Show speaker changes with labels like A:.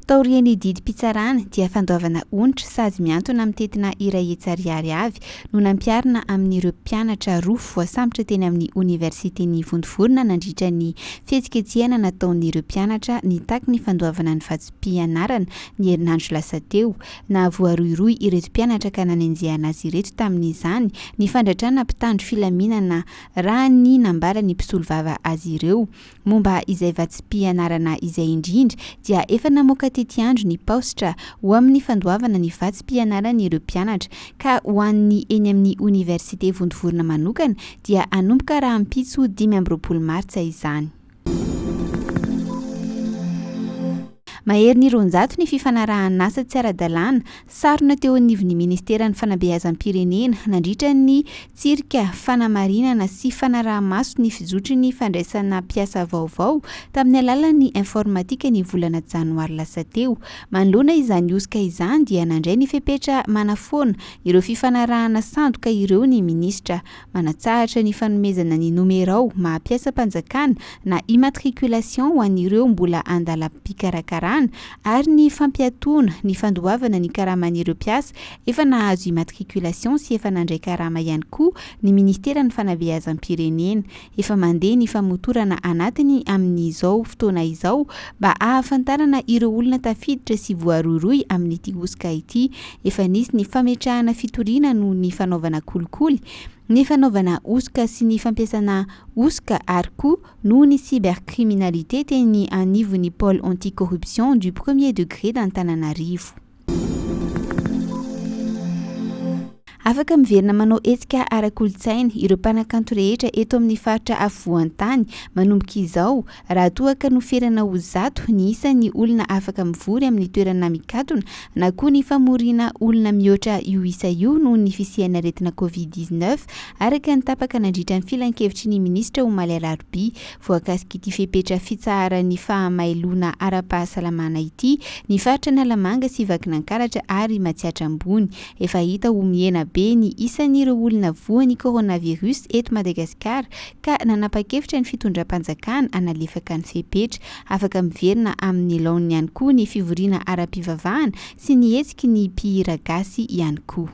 A: taorian'ny didy mpitsarana dia fandoavana onitra sady miantona amin'ny tetina iray hetsariary avy no nampiarina amin'ireo mpianatra roa voasambotra teny amin'ny oniversiten'ny Vontovorona nandritra ny fihetsiketsehana nataon'ireo mpianatra nitaky ny fandoavana ny vatsim-pianarana ny herinandro lasa teo. Na voaroiroy ireto mpianatra ka nanenjehana azy ireto tamin'izany ny fandratrana mpitandro filaminana raha ny nambara ny mpisolo vava azy ireo. Momba izay vatsim-pianarana izay indrindra dia efa namoaka tety andro ny paositra ho amin'ny fandoavana ny vatsim-pianarana ireo mpianatra ka ho an'ny eny amin'ny oniversite Vontovorona manokana dia anomboka raha ampitso 5 Martsa izany. Mahery ny ronjato ny fifanarahan'asa tsy ara-dalàna sarona teo anivon'ny ministeran'ny fanabeazam-pirenena nandritra ny tsirika fanamarinana sy fanaraha-maso ny fizotry ny fandraisana mpiasa vaovao tamin'ny alalan'ny informatika ny volana janoary lasa teo. Manoloana izany osika izany dia nandray ny fepetra manafoana ireo fifanarahana sandoka ireo ny minisitra, manatsahatra ny fanomezana ny numerao mahampiasa mpanjakana na immatriculation ho an'ireo mbola andalam-pikarakarana ary ny fampiatona ny fandoavana ny karaman'ireo mpiasa efa nahazo immatriculation sy efa nandray karama ihany koa ny ministeran'ny fanabeazam-pirenena. Efa mandeha ny famotorana anatiny amin'izao fotoana izao mba ahafantarana ireo olona tafiditra sy voaroiroy amin'ity osika ity. Efa nisy ny fametrahana fitoriana noho ny fanaovana kolikoly, ny fanaovana osika sy ny fampiasana osika ary koa noho ny cybercriminalité teny anivon'ny pôle anticorruption du premier degré d'Antananarivo. Afaka miverina manao hetsika ara-kolotsaina ireo mpanakanto rehetra eto amin'ny faritra afovoan-tany manomboka izao raha toa ka noferana ho zato ny isan'ny olona afaka mivory amin'ny toerana mikatona na koa ny famoriana olona mihoatra io isa io noho ny fisiana aretina COVID-19 araka ny tapaka nandritra ny filan-kevitry ny ministra Omaly Alarobia. Voakasika ity fepetra fitsaharan'ny fahamailona ara-pahasalamana ity ny faritra Nalamanga sy Vakinankaratra ary Matsiatra Ambony efa hita ho miena be ny isan'ireo olona voan'ny coronavirus eto Madagasikara ka nanapa-kevitra ny fitondram-panjakana analefaka ny fepetra. Afaka miverina amin'ny laony ihany koa ny fivoriana ara-pivavahana sy ny hetsiky ny mpihira gasy ihany koa.